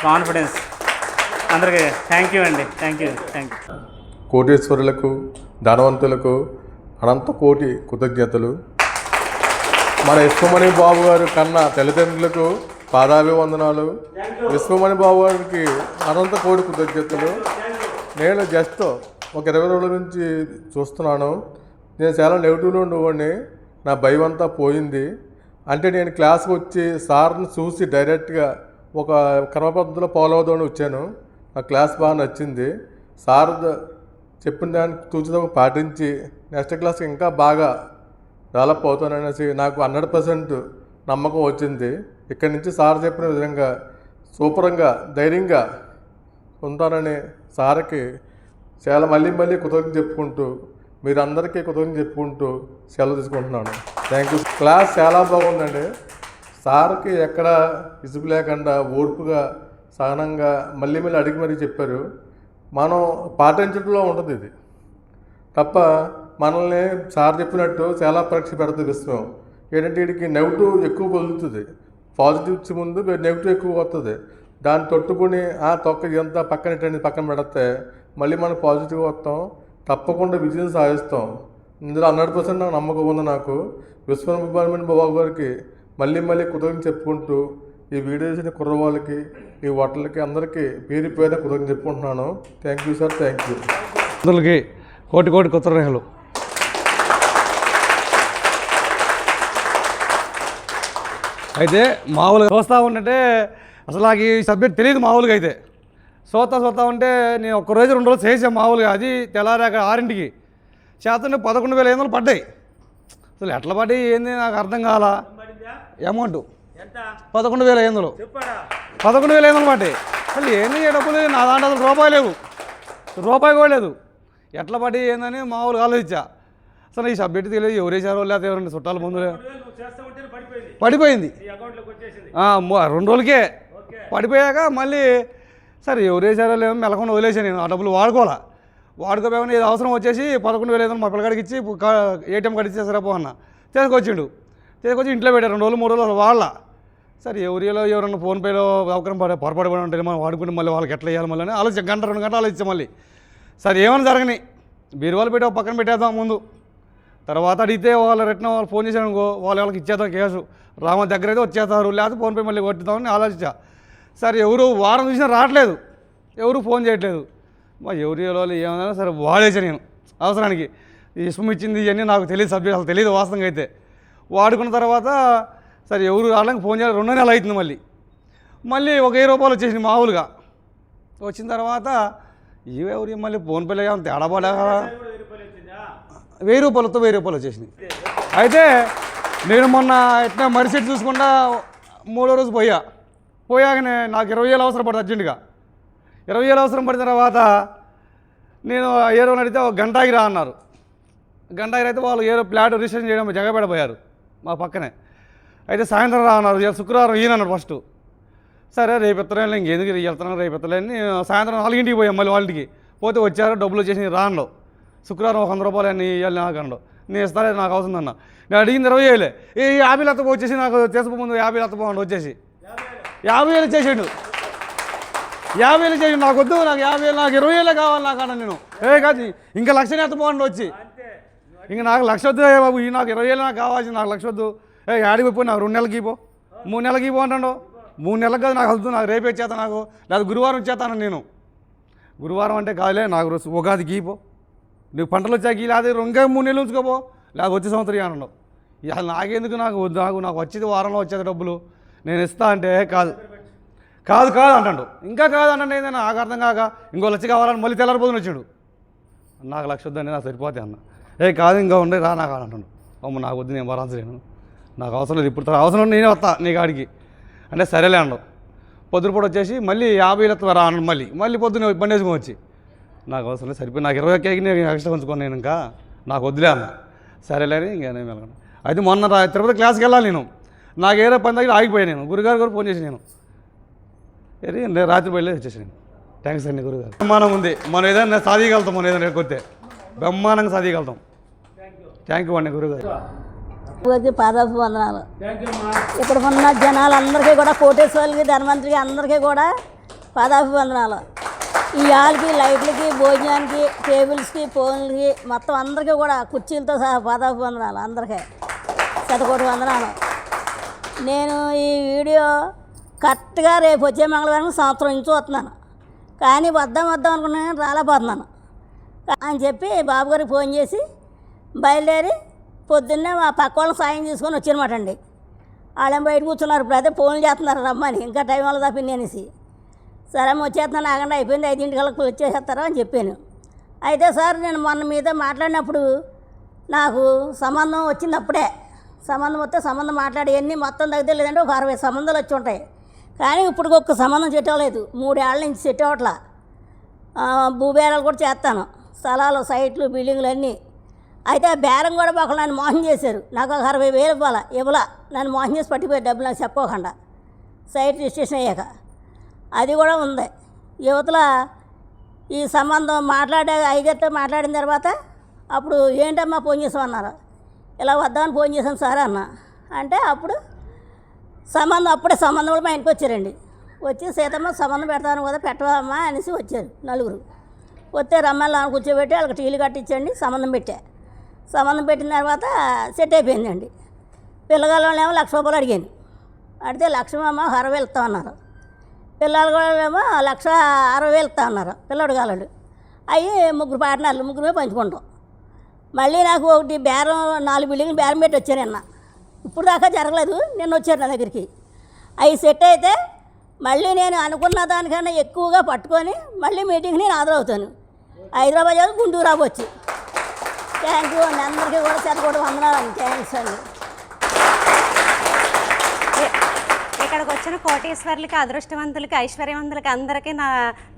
కాన్ఫిడెన్స్. అందరికీ థ్యాంక్ యూ అండి, థ్యాంక్ యూ. కోటీశ్వరులకు, ధనవంతులకు అనంత కోటి కృతజ్ఞతలు. మన విశ్వమణి బాబు గారు కన్నా తల్లిదండ్రులకు పాదాభివందనాలు. విశ్వమణి బాబు గారికి అనంత కోటి కృతజ్ఞతలు. నేను జస్ట్ ఒక 20 రోజుల నుంచి చూస్తున్నాను, నేను చాలా నెగిటివ్లో ఉండేవాడిని, నా భయం అంతా పోయింది. అంటే నేను క్లాస్కి వచ్చి సార్ని చూసి డైరెక్ట్గా ఒక క్రమపద్ధతిలో ఫాలో అవుదామని వచ్చాను. నా క్లాస్ బాగా నచ్చింది, సార్ చెప్పిన దాన్ని తూచుదాం పాటించి నెక్స్ట్ క్లాస్కి ఇంకా బాగా డెవలప్ అవుతాననేసి నాకు 100% నమ్మకం వచ్చింది. ఇక్కడి నుంచి సార్ చెప్పిన విధంగా సూపర్గా ధైర్యంగా ఉంటానని సార్కి చాలా మళ్ళీ కృతజ్ఞత చెప్పుకుంటూ, మీరందరికీ కృతజ్ఞత చెప్పుకుంటూ సెలవు తీసుకుంటున్నాను. Thank you. క్లాస్ చాలా బాగుందండి. సార్కి ఎక్కడ ఇసుగు లేకుండా ఓర్పుగా సహనంగా మళ్ళీ అడిగి మరీ చెప్పారు. మనం పాటించడంలో ఉంటుంది ఇది తప్ప, మనల్ని సార్ చెప్పినట్టు చాలా పరీక్ష పెడుతుంది విశ్వం. ఏంటంటే వీడికి నెగిటివ్ ఎక్కువ వదులుతుంది, పాజిటివ్ ఇచ్చే ముందు నెగిటివ్ ఎక్కువ వస్తుంది. దాన్ని తొట్టుకుని తొక్క ఇదంతా పక్కన పెడితే మళ్ళీ మనం పాజిటివ్గా వస్తాం, తప్పకుండా విజయం సాధిస్తాం. ఇందులో 100% నాకు నమ్మకం ఉంది. నాకు విశ్వనాథ్ బాబు గారికి మళ్ళీ కృతజ్ఞత చెప్పుకుంటూ, ఈ వీడియో చేసిన కుర్రవాళ్ళకి, ఈ హోటల్కి అందరికీ పేరు కృతజ్ఞత చెప్పుకుంటున్నాను. Thank you sir, thank you. అందరికి కోటి కృతజ్ఞతలు. అయితే మామూలుగా చూస్తూ ఉంటే అసలు నాకు ఈ సబ్జెక్ట్ తెలియదు. మామూలుగా అయితే చూస్తా ఉంటే నేను ఒక్కరోజు 2 రోజులు చేసాను మామూలుగా. అది తెల్లారాక 6ంటికి చేస్తుంటే 11,500 పడ్డాయి. అసలు ఎట్లా పడ్డాయి ఏంది నాకు అర్థం కాల. అమౌంట్ 11,500 పడ్డాయి. అసలు ఏంది డబ్బులు నా దాంట్లో అసలు రూపాయి కూడా లేదు. ఎట్లా పడ్డాయి ఏందని మామూలుగా ఆలోచించా. అసలు ఈ సబ్జెక్ట్ తెలియదు, ఎవరేసారో లేకపోతే ఎవరండి చుట్టాల ముందు పడిపోయింది. 2 రోజులకే పడిపోయాక మళ్ళీ సరే ఎవరేసారో లేమో మెలకుండా వదిలేసాను. నేను ఆ డబ్బులు వాడుకోపోయామని ఏదో అవసరం వచ్చేసి 11,500 మా పిల్లగాడికి ఇచ్చి ఏటీఎం కార్డు ఇచ్చేసారా అన్న తీసుకొచ్చి ఇంట్లో పెట్టారు. 2 రోజులు 3 రోజులు వాళ్ళ సరే ఎవరన్నా ఫోన్పేలో అవకాశం పొరపాటు పడి ఉంటుంది, మనం వాడుకుంటే మళ్ళీ వాళ్ళకి ఎట్లా వేయాలి మళ్ళీ ఆలోచించి 1-2 గంటలు ఆలోచించాం. మళ్ళీ సరే ఏమైనా జరగని బీరువాలు పెట్టి పక్కన పెట్టేద్దాం ముందు. తర్వాత అడిగితే వాళ్ళు వాళ్ళు ఫోన్ చేశాను అనుకో, వాళ్ళకి ఇచ్చేద్దాం కేసు, రామ దగ్గర అయితే వచ్చేస్తారు, లేకపోతే ఫోన్పే మళ్ళీ కొట్టిద్దామని ఆలోచించా. సరే ఎవరు వారం చూసినా రావట్లేదు, ఎవరు ఫోన్ చేయట్లేదు. ఎవరి ఏమన్నా సరే వాడేసాను నేను అవసరానికి. ఇష్టం ఇచ్చింది ఇవన్నీ నాకు తెలియదు, సబ్జెక్ట్ అసలు తెలియదు వాస్తవంగా అయితే. వాడుకున్న తర్వాత సరే ఎవరు రావడానికి ఫోన్ చేయాలి 2 నెలలు అవుతుంది. మళ్ళీ ఒక 1000 రూపాయలు వచ్చేసింది మామూలుగా. వచ్చిన తర్వాత ఇవెవరు మళ్ళీ ఫోన్ పేలో ఏమైనా తేడా పడా 1000 రూపాయలతో 1000 రూపాయలు వచ్చేసినాయి. అయితే నేను మొన్న ఎట్లా మరిసెట్ చూసుకుంటా 3వ రోజు పోయాకనే నాకు 20,000 అవసరం పడుతుంది అర్జెంటుగా. 20,000 అవసరం పడిన తర్వాత నేను ఏరో అడిగితే ఒక గంటకి రా అన్నారు. గంటకి అయితే వాళ్ళు ఏరో ఫ్లాట్ రిజిస్ట్రేషన్ చేయడం జగబెడపోయారు మా పక్కనే. అయితే సాయంత్రం రా అన్నారు. శుక్రవారం ఈయనన్నారు ఫస్ట్. సరే రేపు ఎత్తలేని ఇంకెందుకు వెళ్తున్నాను రేపు ఎత్తలేని సాయంత్రం 4ంటికి పోయాం. మళ్ళీ వాళ్ళకి పోతే వచ్చారు డబ్బులు వచ్చేసి రాన్లో శుక్రవారం 100 రూపాయలు అని ఇవ్వాలి నాకు అన్నాడు. నేను ఇస్తానే నాకు అవసరం అన్న. నేను అడిగింది 20,000. ఈ 50 లత్తపో వచ్చేసి నాకు చేసుకు ముందు 50 లత్తపోండి వచ్చేసి 50,000 చేసాడు. 50,000 చేసి నాకు వద్దు, నాకు 50,000 నాకు 20,000 కావాలి నాకు అన్న. నేను కాదు ఇంకా 1,00,000 ఎత్తపోండి వచ్చి ఇంక నాకు 1,00,000 వద్దు బాబు, ఈ నాకు 20,000 నాకు కావాల్సింది, నాకు 1,00,000 వద్దు. ఆడికి పోయి నాకు 2 నెలలకి పో 3 నెలలకి పో అంటాడు. 3 నెలలకు కాదు నాకు వద్దు, నాకు రేపే చేత నాకు లేదా గురువారం చేస్తాను. నేను గురువారం అంటే కాదులే నాకు రోజు ఉగాది గీపో, నీకు పంటలు వచ్చాక లేదా ఇంకా 3 నెలలు ఉంచుకోపో లేదా వచ్చే సంవత్సరం అన్నాడు. ఇక నాకెందుకు నాకు వద్దు, నాకు వచ్చేది వారంలో వచ్చేది డబ్బులు నేను ఇస్తా అంటే కాదు కాదు కాదు అంటాడు. ఇంకా కాదు అంటే ఏదైనా నాకు అర్థం కాక ఇంకో 1,00,000 కావాలని మళ్ళీ తెల్లారిపోతుని వచ్చాడు. నాకు 1,00,000 వద్దండి నాకు సరిపోతాయి అన్న. కాదు ఇంకా ఉండే రా నాకు అంటాడు. అమ్మ నాకు వద్దు, నేను భరాల్సలేను, నాకు అవసరం లేదు, ఇప్పుడు అవసరం నేనే వస్తా నీ కాడికి అంటే సరేలే అన్నాడు. పొద్దుపూట వచ్చేసి మళ్ళీ 50,000 రా అన్నాడు. మళ్ళీ పొద్దున్న బండి వేసుకొని వచ్చి నాకు అవసరం లేదు సరిపోయి నాకు 20,000 నేను ఎక్స్ట్రా ఉంచుకోను నేను ఇంకా నాకు వద్దులే అన్న. సరేలే అని ఇంకా నేను వెళ్ళను. అయితే మొన్న తిరుపతి క్లాస్కి వెళ్ళాలి నేను, నాకు ఏదో పని దగ్గర ఆగిపోయాను. నేను గురుగారు కూడా ఫోన్ చేసి నేను రాత్రి బయలుదేరి వచ్చేసి నేను థ్యాంక్స్ అండి గురుగారు. బ్రహ్మాండం ఉంది, మనం ఏదైనా సాధిగలుగుతాం, మనం ఏదైనా కొత్తే బ్రహ్మాండంగా సాధిగలుగుతాం. థ్యాంక్ యూ అండి గురుగారు. పాదాపు వందనాలు. ఇక్కడ ఉన్న జనాలందరికీ కూడా కోటేశ్వరులకి ధనవంతులకి అందరికీ కూడా పాదాపు వందనాలు. ఈ హాల్కి లైట్లకి భోజనానికి టేబుల్స్కి ఫోన్లకి మొత్తం అందరికీ కూడా కుర్చీలతో సహా పాదాపు వందనాలు అందరికీ 100,000 వందనాలు. నేను ఈ వీడియో కరెక్ట్గా రేపు వచ్చే మంగళవారం సంవత్సరం నుంచి వస్తున్నాను, కానీ వద్దాం అనుకున్నాను రాలేకపోతున్నాను అని చెప్పి బాబు గారికి ఫోన్ చేసి బయలుదేరి పొద్దున్నే మా పక్క వాళ్ళకి సాయం తీసుకొని వచ్చానమాట అండి. వాళ్ళేం బయట కూర్చున్నారు, ఇప్పుడు అయితే ఫోన్లు చేస్తున్నారు రమ్మని, ఇంకా టైం వల్ల తప్పింది అనేసి. సరే వచ్చేస్తున్నాను ఆగండి అయిపోయింది 5 వచ్చేసేస్తారా అని చెప్పాను. అయితే సార్ నేను మొన్న మీతో మాట్లాడినప్పుడు నాకు సంబంధం వచ్చింది, అప్పుడే సంబంధం వస్తే సంబంధం మాట్లాడి అన్నీ మొత్తం తగ్గితే లేదంటే ఒక 60 సంబంధాలు వచ్చి ఉంటాయి. కానీ ఇప్పుడు ఒక్క సంబంధం సెట్ అవ్వలేదు, 3 ఏళ్ళ నుంచి సెట్ అవ్వట్లా. భూబేరాలు కూడా చేస్తాను, స్థలాలు సైట్లు బిల్డింగ్లు అన్నీ. అయితే ఆ బేరం కూడా ఒకళ్ళు నన్ను మోసం చేశారు, నాకు ఒక 60,000 ఇవ్వాలా నన్ను మోసం చేసి పట్టిపోయారు డబ్బులు నాకు చెప్పకుండా సైట్ రిజిస్ట్రేషన్ అయ్యాక. అది కూడా ఉంది. యువతల ఈ సంబంధం అయ్యగారితో మాట్లాడిన తర్వాత అప్పుడు ఏంటమ్మా ఫోన్ చేసామన్నారు. ఇలా వద్దామని ఫోన్ చేశాను సార్ అన్న అంటే అప్పుడు అప్పుడే సంబంధం కూడా మా ఇంటికి వచ్చారండి. వచ్చి సీతమ్మ సంబంధం పెడతాను కదా పెట్టవమ్మా అనేసి వచ్చారు 4. వస్తే రమ్మని కూర్చోబెట్టి వాళ్ళకి టీలు కట్టించండి సంబంధం పెట్టిన తర్వాత సెట్ అయిపోయిందండి. పిల్లగాళ్ళేమో 1,00,000 రూపాయలు అడిగాను, అడిగితే 1,00,000 60,000 ఇస్తామన్నారు. పిల్లలు కూడా ఏమో 1,60,000 ఇస్తామన్నారు పిల్లడు కాలడు. అవి 3 పార్ట్నర్లు 3 పంచుకుంటాం. మళ్ళీ నాకు ఒకటి బేరం 4 బిల్డింగ్లు బేరం పెట్టి వచ్చాను అన్న. ఇప్పుడు దాకా జరగలేదు, నిన్న వచ్చారు నా దగ్గరికి. అవి సెట్ అయితే మళ్ళీ నేను అనుకున్న దానికన్నా ఎక్కువగా పట్టుకొని మళ్ళీ మీటింగ్ని నేను హాజరవుతాను. హైదరాబాద్ గుంటూరు రావచ్చు. థ్యాంక్ యూ అండి, అందరికీ కూడా 100,000 వందనాలండి. థ్యాంక్స్ అండి. ఇక్కడికి వచ్చిన కోటీశ్వర్లకి అదృష్టవంతులకి ఐశ్వర్యవంతులకి అందరికీ నా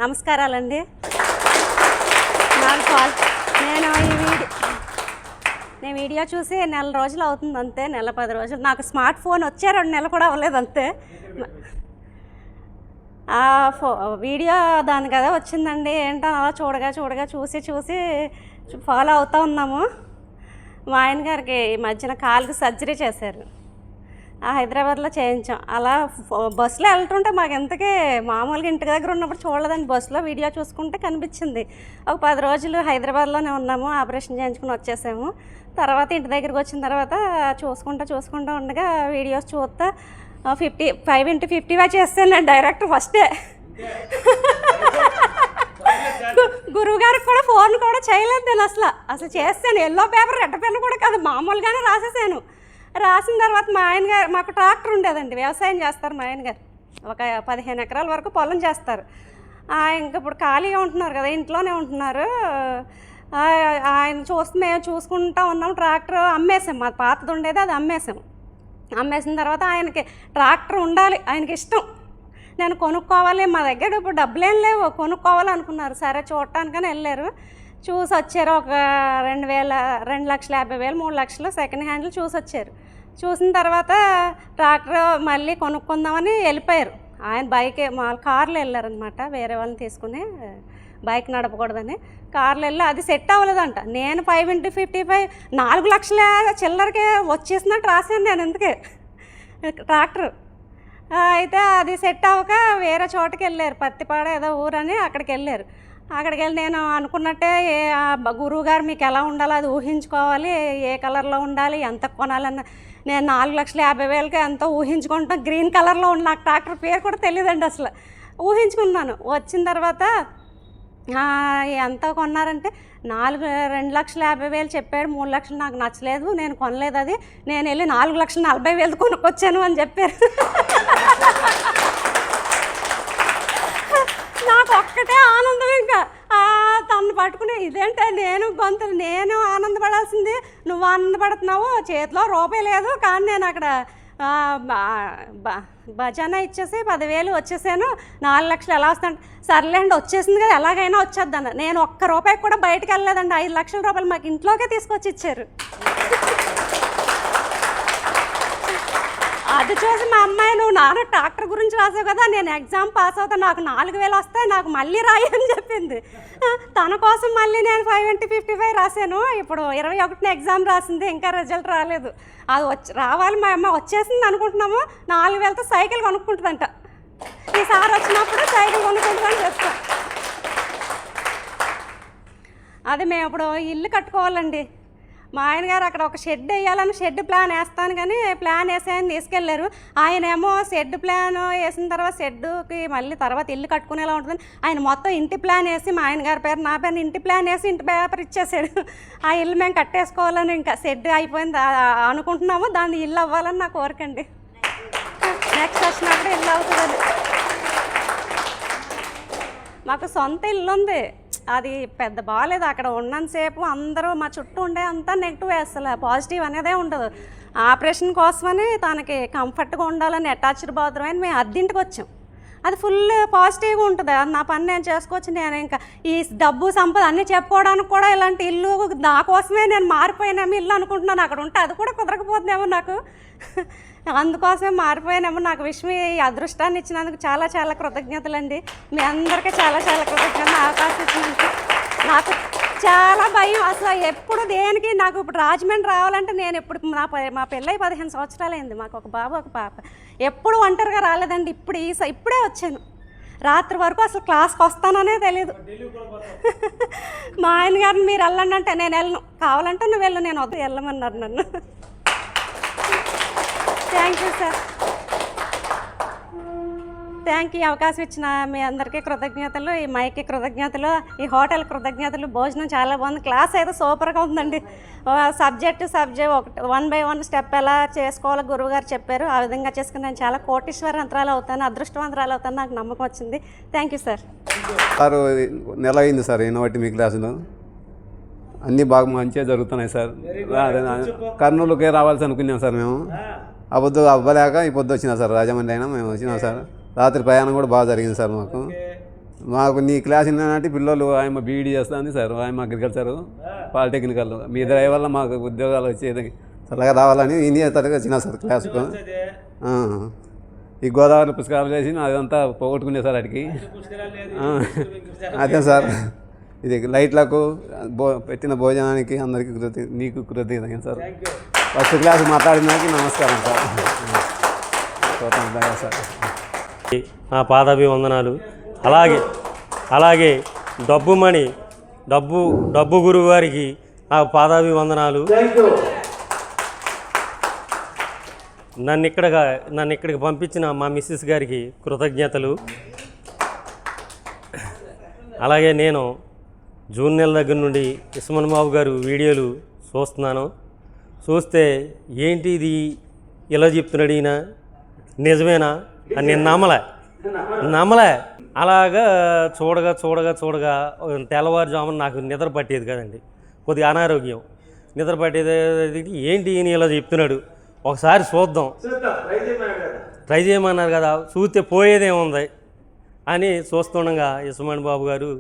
నమస్కారాలండి. నేను వీడియో చూసి 1 నెల రోజులు అవుతుంది అంతే, 1 నెల 10 రోజులు. నాకు స్మార్ట్ ఫోన్ వచ్చే 2 నెలలు కూడా అవ్వలేదు అంతే. వీడియో దాని కదా వచ్చిందండి. ఏంటో అలా చూడగా చూసి ఫాలో అవుతూ ఉన్నాము. మా ఆయన గారికి ఈ మధ్యన కాలుకి సర్జరీ చేశారు, హైదరాబాద్లో చేయించాం. అలా బస్సులో వెళ్తుంటే మాకు ఎంతకీ మామూలుగా ఇంటి దగ్గర ఉన్నప్పుడు చూడలేదండి, బస్సులో వీడియో చూసుకుంటే కనిపించింది. ఒక 10 రోజులు హైదరాబాద్లోనే ఉన్నాము, ఆపరేషన్ చేయించుకుని వచ్చేసాము. తర్వాత ఇంటి దగ్గరికి వచ్చిన తర్వాత చూసుకుంటూ ఉండగా వీడియోస్ చూస్తా 5x50 చేస్తాను డైరెక్ట్ ఫస్టే. గురువుగారికి కూడా ఫోన్ కూడా చేయలేదు నేను అసలు చేస్తాను. ఎల్లో పేపర్ రెడ్ పెన్ కూడా కాదు, మామూలుగానే రాసేసాను. రాసిన తర్వాత మా ఆయన గారు, మాకు ట్రాక్టర్ ఉండేదండి, వ్యవసాయం చేస్తారు మా ఆయన గారు, ఒక 15 ఎకరాల వరకు పొలం చేస్తారు. ఇంక ఇప్పుడు ఖాళీగా ఉంటున్నారు కదా, ఇంట్లోనే ఉంటున్నారు. ఆయన మేము చూసుకుంటా ఉన్నాం. ట్రాక్టర్ అమ్మేసాం, మా పాతది ఉండేది, అది అమ్మేసాం. అమ్మేసిన తర్వాత ఆయనకి ట్రాక్టర్ ఉండాలి, ఆయనకి ఇష్టం. నేను కొనుక్కోవాలి, మా దగ్గర ఇప్పుడు డబ్బులేం లేవు, కొనుక్కోవాలనుకున్నారు. సరే చూడటానికని వెళ్ళారు, చూసి వచ్చారు. ఒక 2,50,000 3 లక్షలు సెకండ్ హ్యాండ్లు చూసి వచ్చారు. చూసిన తర్వాత ట్రాక్టర్ మళ్ళీ కొనుక్కుందామని వెళ్ళిపోయారు. ఆయన మా కార్లో వెళ్ళారనమాట, వేరే వాళ్ళని తీసుకుని, బైక్ నడపకూడదని కార్లో వెళ్ళి అది సెట్ అవ్వలేదంట. నేను 5x55 4 లక్షల చిల్లరకే వచ్చేసినట్టు రాశాను నేను, ఎందుకే ట్రాక్టర్. అయితే అది సెట్ అవ్వక వేరే చోటకి వెళ్ళారు, పత్తిపాడ ఏదో ఊరని, అక్కడికి వెళ్ళారు. అక్కడికి వెళ్ళి నేను అనుకున్నట్టే గురువు గారు మీకు ఎలా ఉండాలో అది ఊహించుకోవాలి, ఏ కలర్లో ఉండాలి, ఎంత కొనాలన్న, నేను 4,50,000కి ఎంతో ఊహించుకుంటాం. గ్రీన్ కలర్లో ఉన్న, నాకు ట్రాక్టర్ పేరు కూడా తెలియదండి అసలు, ఊహించుకున్నాను. వచ్చిన తర్వాత ఎంత కొన్నారంటే 2,50,000 చెప్పాడు. 3 లక్షలు నాకు నచ్చలేదు, నేను కొనలేదు అది, నేను వెళ్ళి 4,40,000 కొనుక్కొచ్చాను అని చెప్పారు. నాకు ఒక్కటే ఆనందం. ఇంకా తను పట్టుకుని ఇదేంటే నేను ఆనందపడాల్సింది, నువ్వు ఆనందపడుతున్నావు, చేతిలో రూపాయి లేదు. కానీ నేను అక్కడ భజన ఇచ్చేసి 10,000 వచ్చేసాను, 4 లక్షలు ఎలా వస్తాను. సర్లేండి వచ్చేసింది కదా, ఎలాగైనా వచ్చేద్దన్న. నేను ఒక్క రూపాయికి కూడా బయటకు వెళ్ళలేదండి. 5 లక్షల రూపాయలు మాకు ఇంట్లోకే తీసుకొచ్చి ఇచ్చారు. అది చూసి మా అమ్మాయి, నువ్వు నాన్న ట్రాక్టర్ గురించి రాసావు కదా, నేను ఎగ్జామ్ పాస్ అవుతా, నాకు 4,000 వస్తాయి, నాకు మళ్ళీ రాయి అని చెప్పింది. తన కోసం మళ్ళీ నేను 5x55 రాశాను. ఇప్పుడు 21న ఎగ్జామ్ రాసింది, ఇంకా రిజల్ట్ రాలేదు. అది రావాలి, మా అమ్మ వచ్చేసింది అనుకుంటున్నాము. 4,000తో సైకిల్ కొనుక్కుంటుందంట. ఈసారి వచ్చినప్పుడు సైకిల్ కొనుక్కుంటుందని చెప్తాను. అది మేము ఇప్పుడు ఇల్లు కట్టుకోవాలండి. మా ఆయన గారు అక్కడ ఒక షెడ్ వేయాలని షెడ్ ప్లాన్ వేస్తాను కానీ ప్లాన్ వేసాయని తీసుకెళ్లారు. ఆయన ఏమో షెడ్ ప్లాన్ వేసిన తర్వాత షెడ్కి మళ్ళీ తర్వాత ఇల్లు కట్టుకునేలా ఉంటుందని ఆయన మొత్తం ఇంటి ప్లాన్ వేసి మా ఆయన గారి పేరు నా పేరు ఇంటి ప్లాన్ వేసి ఇంటి పేపర్ ఇచ్చేసాడు. ఆ ఇల్లు మేము కట్టేసుకోవాలని, ఇంకా షెడ్ అయిపోయింది అనుకుంటున్నాము, దాన్ని ఇల్లు అవ్వాలని నా కోరికండి. నెక్స్ట్ వచ్చినప్పుడు ఇల్లు అవుతుందని. మాకు సొంత ఇల్లు ఉంది, అది పెద్ద బాగాలేదు. అక్కడ ఉన్నంతసేపు అందరూ మా చుట్టూ ఉండే అంతా నెగిటివ్, అసలు పాజిటివ్ అనేదే ఉండదు. ఆపరేషన్ కోసమని తనకి కంఫర్ట్గా ఉండాలని అటాచ్డ్ బాత్రూమ్ అని మేము అద్దెంటికి వచ్చాం. అది ఫుల్ పాజిటివ్గా ఉంటుంది, నా పని నేను చేసుకోవచ్చు. నేను ఇంకా ఈ డబ్బు సంపద అన్నీ చెప్పుకోవడానికి కూడా ఇలాంటి ఇల్లు నా కోసమే నేను మారిపోయినాము ఇల్లు అనుకుంటున్నాను. అక్కడ ఉంటే అది కూడా కుదరకపోతుందేమో నాకు, అందుకోసమే మారిపోయానేమో. నాకు విషయం ఈ అదృష్టాన్ని ఇచ్చినందుకు చాలా చాలా కృతజ్ఞతలండి. మీ అందరికీ చాలా చాలా కృతజ్ఞతలు. అవకాశం ఇచ్చినందుకు నాకు చాలా భయం అసలు. ఎప్పుడు దేనికి నాకు ఇప్పుడు రాజమండ్రి రావాలంటే నేను ఎప్పుడు మా పెళ్ళై 15 సంవత్సరాలు అయింది. మాకు ఒక బాబు ఒక పాప. ఎప్పుడు ఒంటరిగా రాలేదండి. ఇప్పుడే వచ్చాను. రాత్రి వరకు అసలు క్లాస్కి వస్తాననే తెలియదు. మా ఆయన గారిని మీరు వెళ్ళండి అంటే నేను వెళ్ళను, కావాలంటే నువ్వు వెళ్ళు, నేను వద్దు వెళ్ళమన్నారు నన్ను. Thank you sir, thank you. అవకాశం ఇచ్చిన మీ అందరికీ కృతజ్ఞతలు, ఈ మైక్కి కృతజ్ఞతలు, ఈ హోటల్ కృతజ్ఞతలు. భోజనం చాలా బాగుంది, క్లాస్ అయితే సూపర్గా ఉందండి. సబ్జెక్ట్ 1 by 1 స్టెప్ ఎలా చేసుకోవాలో గురువుగారు చెప్పారు. ఆ విధంగా చేసుకుని నేను చాలా కోటీశ్వరంతరాలు అవుతాను, అదృష్టవంతరాలు అవుతాను, నాకు నమ్మకం వచ్చింది. Thank you sir. సార్ నెల అయింది సార్ ఈయనబట్టి మీ క్లాసులో అన్నీ బాగా మంచిగా జరుగుతున్నాయి సార్. కర్నూలుకే రావాల్సి అనుకున్నాం సార్ మేము, అవ్వలేక ఈ పొద్దు వచ్చినా సార్, రాజమండ్రి అయినా మేము వచ్చినాం సార్. రాత్రి ప్రయాణం కూడా బాగా జరిగింది సార్. మాకు నీ క్లాస్ విన్నానంటే పిల్లలు ఆయన బీఈడీ చేస్తుంది సార్, ఆయన అగ్రికల్చర్ పాలిటెక్నికల్. మీ దయ వల్ల మాకు ఉద్యోగాలు వచ్చేది చల్లగా రావాలని ఇన్ని తరగతి వచ్చినా సార్ క్లాసుకు. ఈ గోదావరి పుస్తకాలు చేసి అదంతా పోగొట్టుకునే సార్ వాటికి. అదే సార్, ఇది లైట్లకు పెట్టిన భోజనానికి అందరికీ నీకు కృతజ్ఞత సార్. ఫస్ట్ క్లాస్ మాట్లాడినానికి నమస్కారం సార్. సార్ నా పాదాభివందనాలు. అలాగే డబ్బు గురువు గారికి నా పాదాభివందనాలు. నన్ను ఇక్కడికి పంపించిన మా మిస్సెస్ గారికి కృతజ్ఞతలు. అలాగే నేను జూన్ నెల దగ్గర నుండి ఇస్మాన్ బాబు గారు వీడియోలు చూస్తున్నాను. చూస్తే ఏంటి ఇది ఇలా చెప్తున్నాడు ఈయన నిజమేనా అని నేను నమ్మలే అలాగా చూడగా తెల్లవారుజామున నాకు నిద్ర పట్టేది కదండి, కొద్దిగా అనారోగ్యం, నిద్ర పట్టేది. ఏంటి ఈయన ఇలా చెప్తున్నాడు, ఒకసారి చూద్దాం, ట్రై చేయమన్నారు కదా, చూస్తే పోయేదేముంది అని చూస్తుండగా ఇస్మాన్ బాబు గారు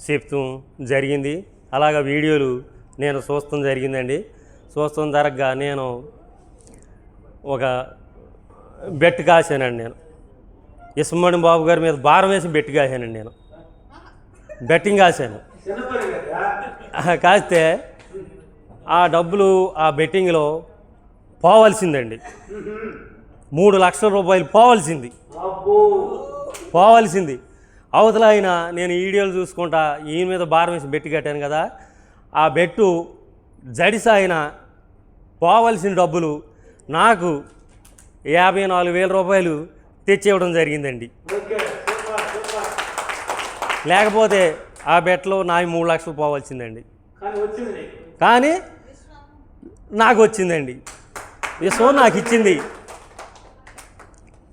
చెప్తూ జరిగింది. అలాగా వీడియోలు నేను చూస్తాం జరిగిందండి. చూస్తాం జరగగా నేను ఒక బెట్ కాశానండి. నేను ఇస్మాన్ బాబు గారి మీద భారం వేసి బెట్ కాశానండి. నేను బెట్టింగ్ కాశాను. కాస్తే ఆ డబ్బులు ఆ బెట్టింగ్లో పోవాల్సిందండి, 3 లక్షల రూపాయలు పోవాల్సింది. అవతల ఆయన నేను వీడియోలు చూసుకుంటా ఈయన మీద భారం వేసి బెట్టు కట్టాను కదా, ఆ బెట్టు జడిసాయన పోవాల్సిన డబ్బులు నాకు 54,000 రూపాయలు తెచ్చివ్వడం జరిగిందండి. లేకపోతే ఆ బెట్లో నా 3 లక్షలు పోవాల్సిందండి. కానీ నాకు వచ్చిందండి, విశ్వం నాకు ఇచ్చింది.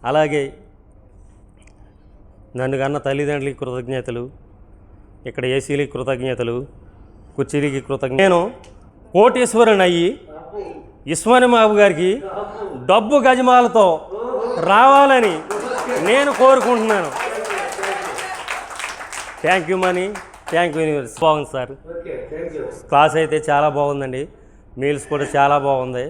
అలాగే నన్ను కన్న తల్లిదండ్రులకి కృతజ్ఞతలు, ఇక్కడ ఏసీలకి కృతజ్ఞతలు, కుర్చీలకి కృతజ్ఞత. నేను కోటేశ్వరుని అయ్యి ఇస్మాన్ బాబు గారికి డబ్బు గజమాలతో రావాలని నేను కోరుకుంటున్నాను. Thank you money, thank you universe. బాగుంది సార్, క్లాస్ అయితే చాలా బాగుందండి, మీల్స్ కూడా చాలా బాగుంది.